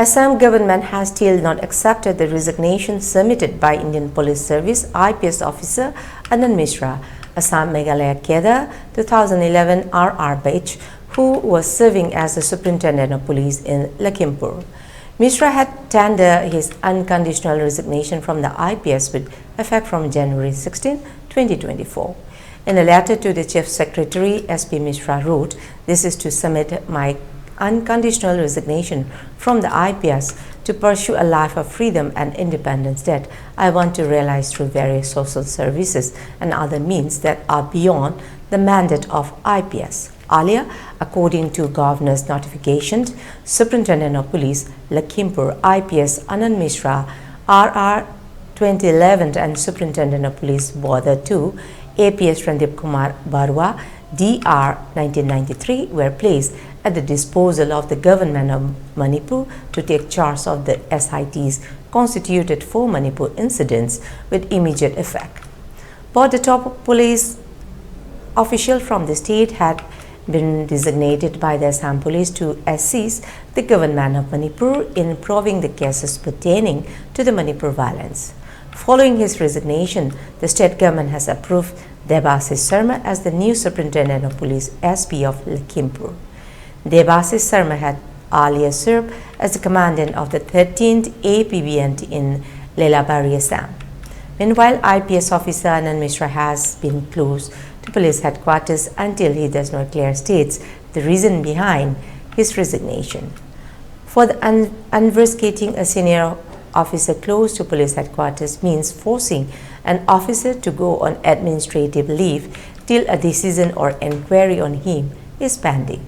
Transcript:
Assam government has still not accepted the resignation submitted by Indian Police Service IPS Officer Anand Mishra, Assam Meghalaya Kedar 2011 RR batch, who was serving as the Superintendent of Police in Lakhimpur. Mishra had tendered his unconditional resignation from the IPS with effect from January 16, 2024. In a letter to the Chief Secretary, SP Mishra wrote, "This is to submit my unconditional resignation from the IPS to pursue a life of freedom and independence that I want to realize through various social services and other means that are beyond the mandate of IPS." Earlier, according to Governor's notification, Superintendent of Police Lakhimpur IPS Anand Mishra RR 2011 and Superintendent of Police Border 2 APS Randip Kumar Barua DR 1993 were placed at the disposal of the government of Manipur to take charge of the SITs constituted for Manipur incidents with immediate effect. But the top police official from the state had been designated by the Assam Police to assist the government of Manipur in probing the cases pertaining to the Manipur violence. Following his resignation, the state government has approved Debashish Sharma as the new Superintendent of Police SP of Lakhimpur. Debashish Sharma had earlier served as the Commandant of the 13th APBNT in Lelabari, Assam. Meanwhile, IPS Officer Anand Mishra has been close to police headquarters until he does not clearly state the reason behind his resignation. For the unverificating a senior officer close to police headquarters means forcing an officer to go on administrative leave till a decision or inquiry on him is pending.